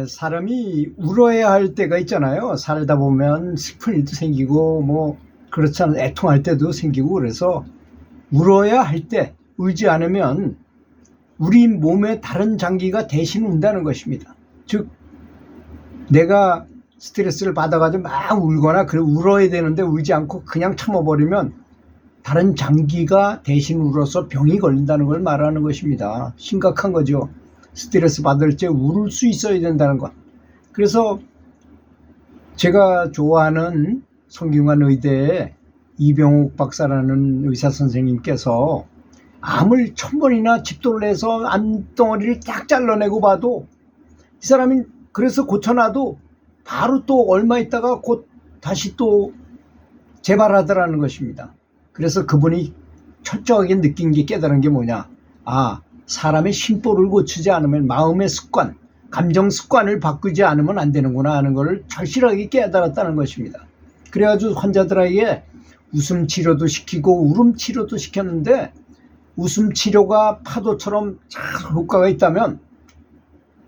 사람이 울어야 할 때가 있잖아요. 살다 보면 슬픈 일도 생기고 뭐 그렇지 않은 애통할 때도 생기고, 그래서 울어야 할 때 울지 않으면 우리 몸의 다른 장기가 대신 운다는 것입니다. 즉 내가 스트레스를 받아가지고 막 울거나 그래 울어야 되는데 울지 않고 그냥 참아버리면 다른 장기가 대신 울어서 병이 걸린다는 걸 말하는 것입니다. 심각한 거죠. 스트레스 받을 때 울을 수 있어야 된다는 것. 그래서 제가 좋아하는 성균관 의대의 이병욱 박사라는 의사 선생님께서 암을 1000번이나 집도를 해서 암덩어리를 딱 잘라내고 봐도 이 사람이 그래서 고쳐놔도 바로 또 얼마 있다가 곧 다시 또 재발하더라는 것입니다. 그래서 그분이 철저하게 느낀 게, 깨달은 게 뭐냐, 사람의 심보를 고치지 않으면, 마음의 습관, 감정 습관을 바꾸지 않으면 안 되는구나 하는 걸 절실하게 깨달았다는 것입니다. 그래가지고 환자들에게 웃음 치료도 시키고 울음 치료도 시켰는데, 웃음 치료가 파도처럼 잘 효과가 있다면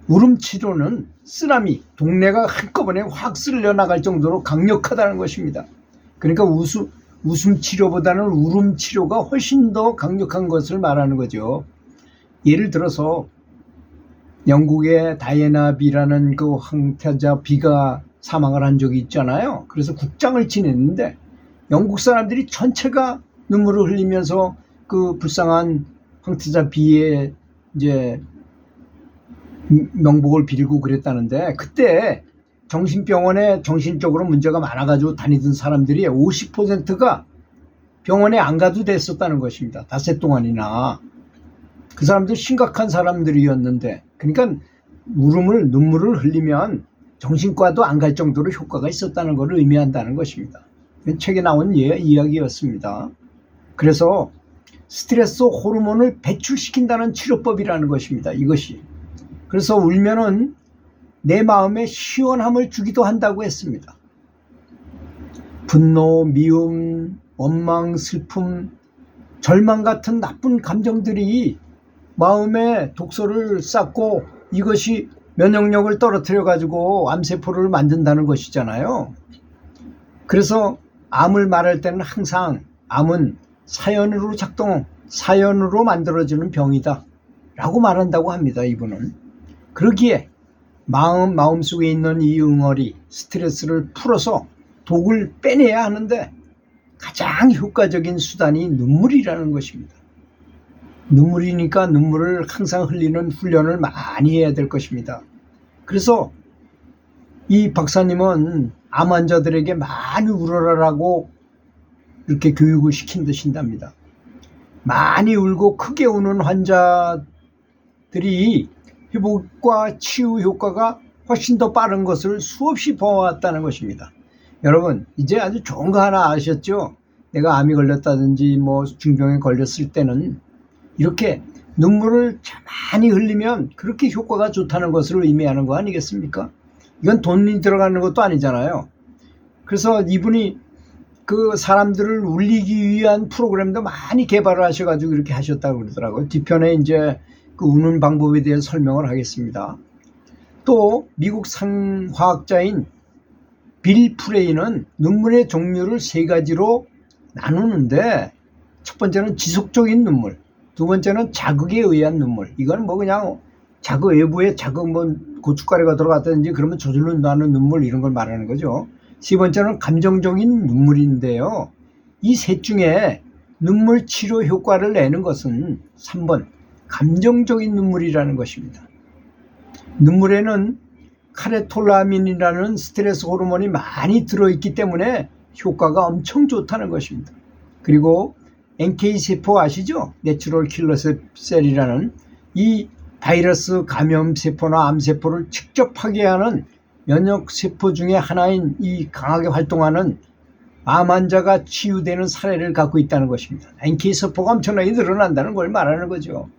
울음 치료는 쓰나미, 동네가 한꺼번에 확 쓸려 나갈 정도로 강력하다는 것입니다. 그러니까 웃음 치료보다는 울음 치료가 훨씬 더 강력한 것을 말하는 거죠. 예를 들어서 영국의 다이애나 비라는 그 황태자 비가 사망을 한 적이 있잖아요. 그래서 국장을 지냈는데 영국 사람들이 전체가 눈물을 흘리면서 그 불쌍한 황태자 비의 이제 명복을 빌고 그랬다는데, 그때 정신병원에 정신적으로 문제가 많아가지고 다니던 사람들이 50%가 병원에 안 가도 됐었다는 것입니다. 닷새 동안이나. 그 사람들 심각한 사람들이었는데, 그러니까 눈물을 흘리면 정신과도 안 갈 정도로 효과가 있었다는 것을 의미한다는 것입니다. 책에 나온 이야기였습니다. 그래서 스트레스 호르몬을 배출시킨다는 치료법이라는 것입니다. 이것이. 그래서 울면은 내 마음에 시원함을 주기도 한다고 했습니다. 분노, 미움, 원망, 슬픔, 절망 같은 나쁜 감정들이 마음에 독소를 쌓고 이것이 면역력을 떨어뜨려 가지고 암세포를 만든다는 것이잖아요. 그래서 암을 말할 때는 항상 암은 사연으로 만들어지는 병이다 라고 말한다고 합니다. 이분은. 그러기에 마음속에 있는 이 응어리, 스트레스를 풀어서 독을 빼내야 하는데 가장 효과적인 수단이 눈물이라는 것입니다. 눈물이니까 눈물을 항상 흘리는 훈련을 많이 해야 될 것입니다. 그래서 이 박사님은 암 환자들에게 많이 울어라라고 이렇게 교육을 시킨답니다. 많이 울고 크게 우는 환자들이 회복과 치유 효과가 훨씬 더 빠른 것을 수없이 보아왔다는 것입니다. 여러분, 이제 아주 좋은 거 하나 아셨죠? 내가 암이 걸렸다든지 뭐 중병에 걸렸을 때는 이렇게 눈물을 많이 흘리면 그렇게 효과가 좋다는 것을 의미하는 거 아니겠습니까? 이건 돈이 들어가는 것도 아니잖아요. 그래서 이분이 그 사람들을 울리기 위한 프로그램도 많이 개발을 하셔가지고 이렇게 하셨다고 그러더라고요. 뒤편에 이제 그 우는 방법에 대해 설명을 하겠습니다. 또 미국 상화학자인 빌 프레이는 눈물의 종류를 3가지로 나누는데, 첫 번째는 지속적인 눈물, 두 번째는 자극에 의한 눈물. 이건 뭐 그냥 외부에 자극, 뭐 고춧가루가 들어갔다든지 그러면 저절로 나는 눈물, 이런 걸 말하는 거죠. 세 번째는 감정적인 눈물인데요. 이 셋 중에 눈물 치료 효과를 내는 것은 3번 감정적인 눈물이라는 것입니다. 눈물에는 카레톨라민이라는 스트레스 호르몬이 많이 들어있기 때문에 효과가 엄청 좋다는 것입니다. 그리고 NK세포 아시죠? 내추럴 킬러 셀이라는 이 바이러스 감염세포나 암세포를 직접 파괴하는 면역세포 중에 하나인 이 강하게 활동하는 암 환자가 치유되는 사례를 갖고 있다는 것입니다. NK세포가 엄청나게 늘어난다는 걸 말하는 거죠.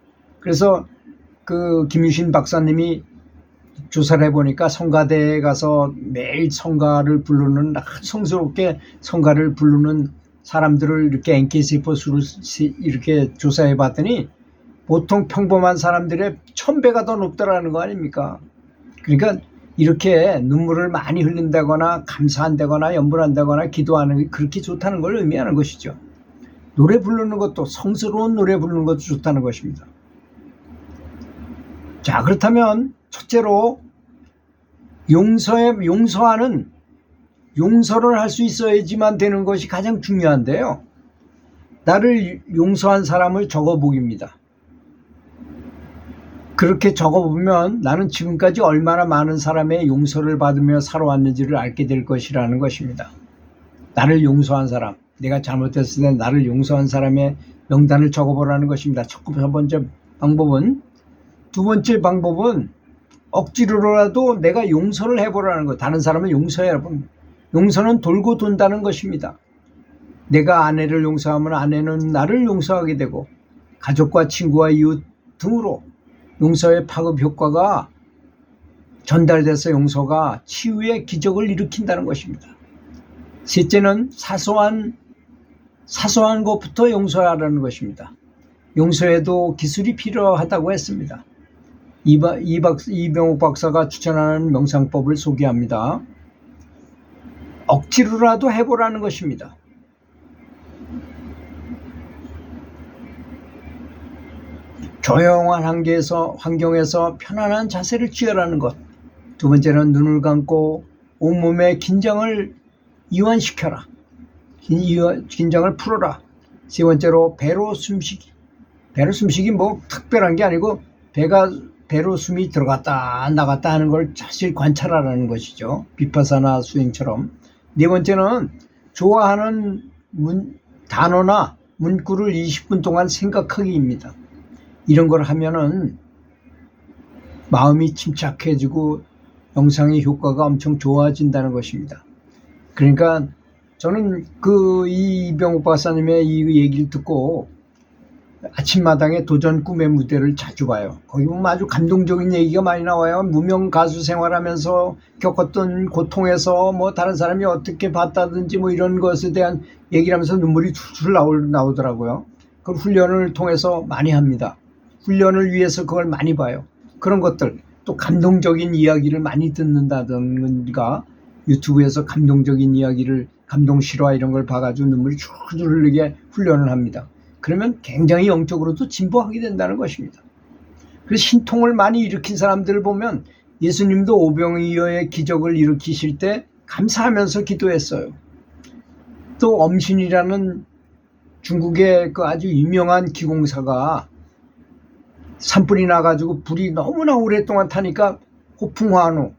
그래서 그 김유신 박사님이 조사를 해보니까 성가대에 가서 매일 성가를 부르는, 성스럽게 성가를 부르는 사람들을 이렇게 NK세포 수를 이렇게 조사해 봤더니 보통 평범한 사람들의 1000배가 더 높다라는 거 아닙니까? 그러니까 이렇게 눈물을 많이 흘린다거나 감사한다거나 염불한다거나 기도하는 게 그렇게 좋다는 걸 의미하는 것이죠. 노래 부르는 것도 성스러운 노래 부르는 것도 좋다는 것입니다. 자, 그렇다면 첫째로 용서를 할 수 있어야지만 되는 것이 가장 중요한데요. 나를 용서한 사람을 적어보기입니다. 그렇게 적어보면 나는 지금까지 얼마나 많은 사람의 용서를 받으며 살아왔는지를 알게 될 것이라는 것입니다. 나를 용서한 사람, 내가 잘못했을 때 나를 용서한 사람의 명단을 적어보라는 것입니다. 첫 번째 방법은. 두 번째 방법은 억지로라도 내가 용서를 해보라는 것. 다른 사람을 용서해라. 용서는 돌고 돈다는 것입니다. 내가 아내를 용서하면 아내는 나를 용서하게 되고, 가족과 친구와 이웃 등으로 용서의 파급 효과가 전달돼서 용서가 치유의 기적을 일으킨다는 것입니다. 셋째는 사소한 것부터 용서하라는 것입니다. 용서에도 기술이 필요하다고 했습니다. 이병옥 박사가 추천하는 명상법을 소개합니다. 억지로라도 해보라는 것입니다. 조용한 환경에서 편안한 자세를 취하라는 것. 두 번째는 눈을 감고 온몸의 긴장을 이완시켜라. 긴장을 풀어라. 세 번째로 배로 숨쉬기. 배로 숨쉬기 뭐 특별한 게 아니고 배로 숨이 들어갔다 나갔다 하는 걸 사실 관찰하라는 것이죠. 비파사나 수행처럼. 네 번째는 좋아하는 단어나 문구를 20분 동안 생각하기입니다. 이런 걸 하면은 마음이 침착해지고 명상의 효과가 엄청 좋아진다는 것입니다. 그러니까 저는 이병옥 박사님의 이 얘기를 듣고 아침마당에 도전 꿈의 무대를 자주 봐요. 거기 보면 아주 감동적인 얘기가 많이 나와요. 무명 가수 생활하면서 겪었던 고통에서 뭐 다른 사람이 어떻게 봤다든지 뭐 이런 것에 대한 얘기를 하면서 눈물이 줄줄 나오더라고요. 그 훈련을 통해서 많이 합니다. 훈련을 위해서 그걸 많이 봐요. 그런 것들, 또 감동적인 이야기를 많이 듣는다든가 유튜브에서 감동적인 이야기를, 감동 실화 이런 걸 봐가지고 눈물이 줄줄 흘리게 훈련을 합니다. 그러면 굉장히 영적으로도 진보하게 된다는 것입니다. 그래서 신통을 많이 일으킨 사람들을 보면 예수님도 오병이어의 기적을 일으키실 때 감사하면서 기도했어요. 또 엄신이라는 중국의 그 아주 유명한 기공사가 산불이 나가지고 불이 너무나 오랫동안 타니까 호풍환호,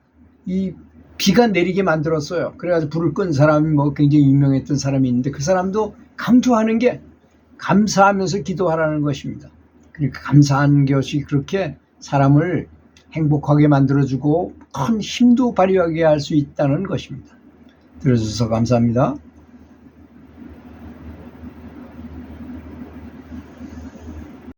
이 비가 내리게 만들었어요. 그래가지고 불을 끈 사람이 뭐 굉장히 유명했던 사람이 있는데 그 사람도 강조하는 게 감사하면서 기도하라는 것입니다. 그러니까 감사하는 것이 그렇게 사람을 행복하게 만들어주고 큰 힘도 발휘하게 할 수 있다는 것입니다. 들어주셔서 감사합니다.